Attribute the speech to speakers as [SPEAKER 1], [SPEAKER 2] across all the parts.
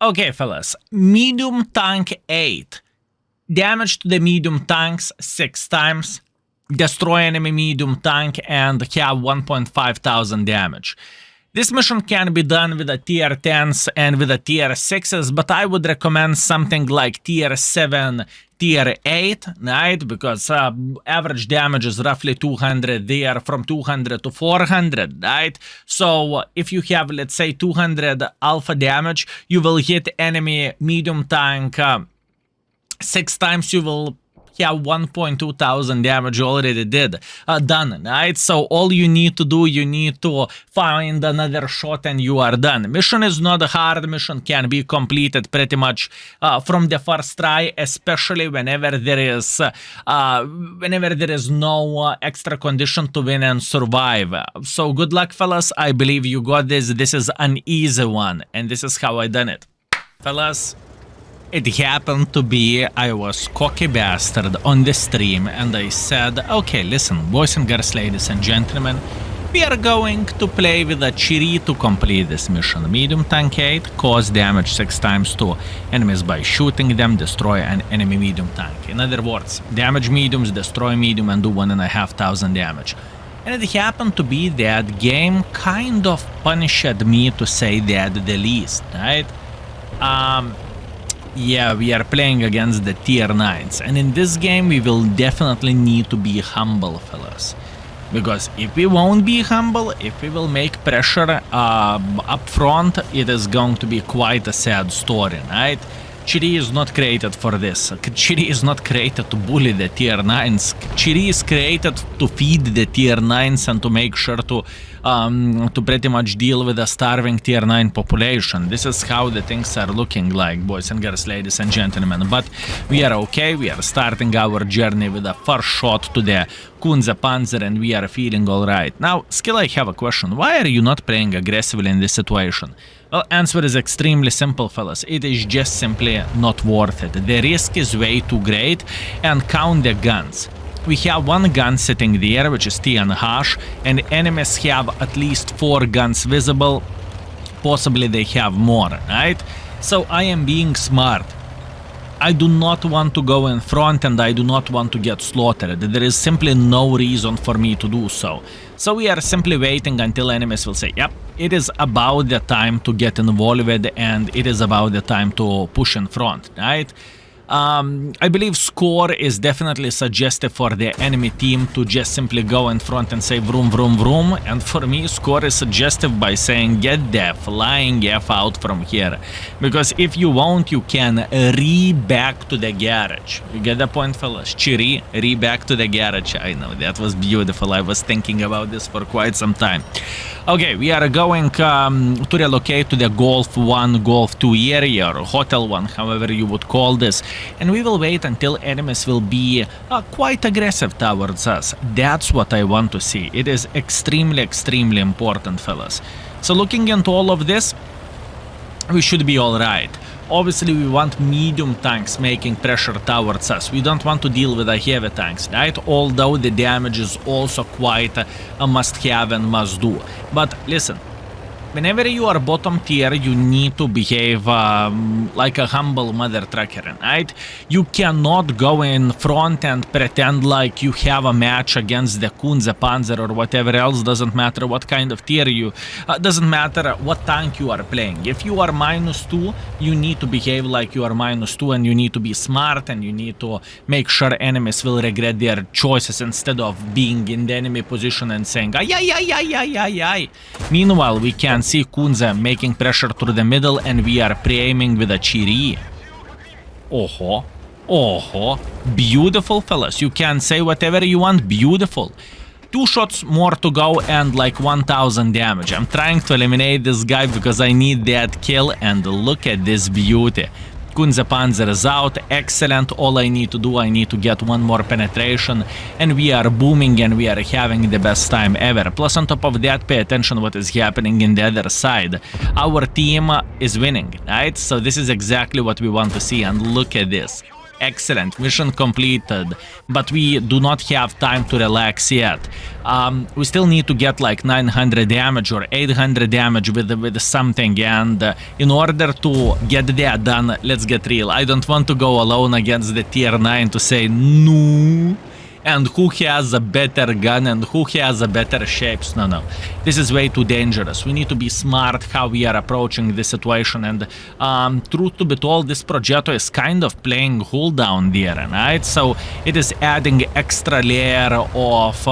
[SPEAKER 1] Okay, fellas, medium tank 8. Damage to the medium tanks 6 times. Destroy enemy medium tank and have 1,500 damage. This mission can be done with a tier 10s and with a tier 6s, but I would recommend something like tier 7, tier 8, right? Because average damage is roughly 200 there, from 200 to 400, right? So if you have, let's say, 200 alpha damage, you will hit enemy medium tank 6 times, you will have 1,200 damage already done, right? So all you need to do, you need to find another shot and you are done. Mission is not hard. Mission can be completed pretty much from the first try, especially whenever there is no extra condition to win and survive. So good luck, fellas. I believe you got this. This is an easy one, and this is how I done it, fellas. It happened to be I was cocky bastard on the stream and I said, okay, listen, boys and girls, ladies and gentlemen, we are going to play with a Chiri to complete this mission. Medium tank 8, cause damage 6 times to enemies by shooting them, destroy an enemy medium tank. In other words, damage mediums, destroy medium and do 1,500 damage. And it happened to be that game kind of punished me, to say that the least, right? Yeah, we are playing against the tier 9s, and in this game we will definitely need to be humble, fellas. Because if we won't be humble, if we will make pressure up front, it is going to be quite a sad story, right? Chiri is not created for this. Chiri is not created to bully the tier 9s. Chiri is created to feed the tier 9s and to make sure to pretty much deal with a starving tier 9 population. This is how the things are looking like, boys and girls, ladies and gentlemen. But we are okay. We are starting our journey with a first shot to the Kunze Panzer and we are feeling alright. Now, Skill, I have a question. Why are you not playing aggressively in this situation? Well, answer is extremely simple, fellas. It is just simply not worth it. The risk is way too great, and count the guns. We have one gun sitting there, which is TNH, and enemies have at least 4 guns visible. Possibly they have more, right? So I am being smart. I do not want to go in front and I do not want to get slaughtered. There is simply no reason for me to do so. So we are simply waiting until enemies will say, yep, it is about the time to get involved and it is about the time to push in front, right? I believe score is definitely suggestive for the enemy team to just simply go in front and say vroom vroom vroom, and for me score is suggestive by saying get the flying F out from here, because if you won't, you can re-back to the garage. You get the point, fellas? Chiri, re-back to the garage. I know, that was beautiful. I was thinking about this for quite some time. Okay, we are going to relocate to the Golf 1, Golf 2 area, or Hotel 1, however you would call this, and we will wait until enemies will be quite aggressive towards us. That's what I want to see. It is extremely, extremely important, fellas. So looking into all of this, we should be alright. Obviously, we want medium tanks making pressure towards us. We don't want to deal with the heavy tanks, right? Although the damage is also quite a must-have and must-do. But listen, whenever you are bottom tier, you need to behave like a humble mother trucker, right? You cannot go in front and pretend like you have a match against the Kunze Panzer or whatever else. Doesn't matter what kind of tier you, doesn't matter what tank you are playing. If you are -2, you need to behave like you are -2, and you need to be smart, and you need to make sure enemies will regret their choices instead of being in the enemy position and saying ay ay ay ay ay ay ay. Meanwhile, we can see Kunze making pressure through the middle and we are pre-aiming with a Chiri. Oh, beautiful, fellas. You can say whatever you want, beautiful. 2 shots more to go and like 1,000 damage. I'm trying to eliminate this guy because I need that kill, and look at this beauty. Kunze Panzer is out, excellent. All I need to do, I need to get 1 more penetration, and we are booming and we are having the best time ever. Plus on top of that, pay attention what is happening in the other side. Our team is winning, right? So this is exactly what we want to see, and look at this. Excellent, mission completed, but we do not have time to relax yet. We still need to get like 900 damage or 800 damage with something, and in order to get that done, let's get real. I don't want to go alone against the tier 9 to say no. And who has a better gun and who has a better shapes. No. This is way too dangerous. We need to be smart how we are approaching this situation. And truth to be told, this Progetto is kind of playing hold down there, right? So it is adding extra layer of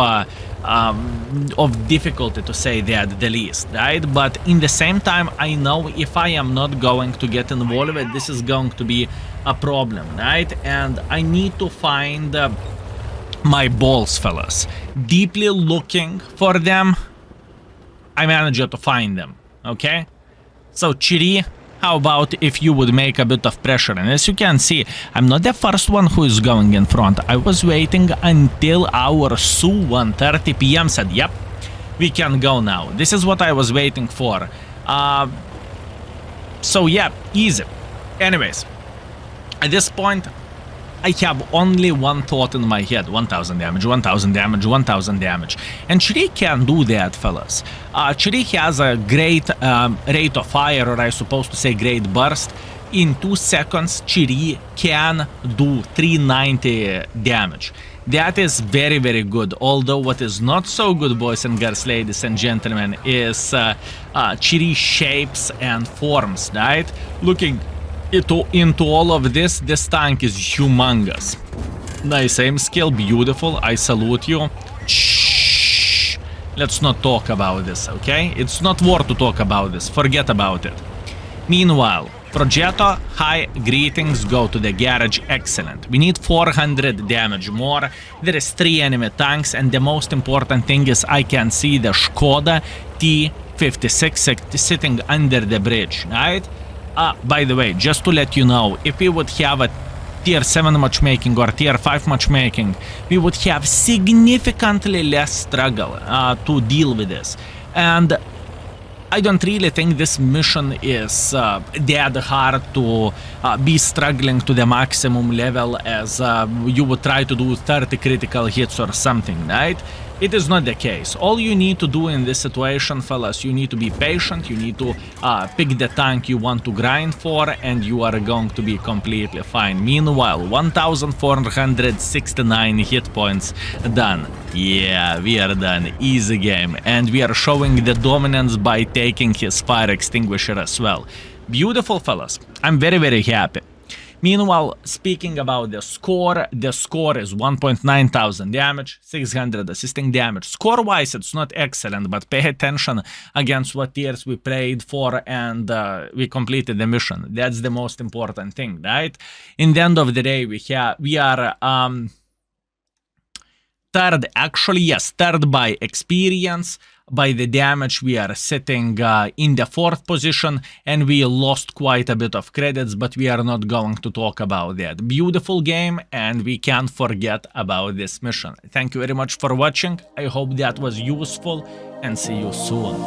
[SPEAKER 1] difficulty, to say that the least, right? But in the same time, I know if I am not going to get involved, this is going to be a problem, right? And I need to find my balls, fellas. Deeply looking for them, I managed to find them, okay? So Chiri, how about if you would make a bit of pressure? And as you can see, I'm not the first one who is going in front. I was waiting until our Su 1:30 p.m. said, yep, we can go now. This is what I was waiting for. So yeah, easy. Anyways, at this point, I have only one thought in my head: 1000 damage, 1000 damage, 1000 damage. And Chiri can do that, fellas. Chiri has a great rate of fire, or I suppose to say great burst. In 2 seconds, Chiri can do 390 damage. That is very, very good. Although what is not so good, boys and girls, ladies and gentlemen, is Chiri shapes and forms, right? Looking into all of this tank is humongous. Nice aim skill, beautiful, I salute you. Shh, let's not talk about this, okay? It's not worth to talk about this, forget about it. Meanwhile, Progetto, hi, greetings, go to the garage, excellent. We need 400 damage more, there is 3 enemy tanks, and the most important thing is I can see the Skoda T56 sitting under the bridge, right? By the way, just to let you know, if we would have a tier 7 matchmaking or tier 5 matchmaking, we would have significantly less struggle to deal with this. And I don't really think this mission is that hard to be struggling to the maximum level as you would try to do 30 critical hits or something, right? It is not the case. All you need to do in this situation, fellas, you need to be patient, you need to pick the tank you want to grind for, and you are going to be completely fine. Meanwhile, 1469 hit points done. Yeah, we are done. Easy game. And we are showing the dominance by taking his fire extinguisher as well. Beautiful, fellas. I'm very, very happy. Meanwhile, speaking about the score is 1,900 damage, 600 assisting damage. Score-wise, it's not excellent, but pay attention against what tiers we played for, and we completed the mission. That's the most important thing, right? In the end of the day, we are third, actually, yes, third by experience. By the damage, we are sitting in the 4th position, and we lost quite a bit of credits, but we are not going to talk about that. Beautiful game, and we can't forget about this mission. Thank you very much for watching. I hope that was useful, and see you soon.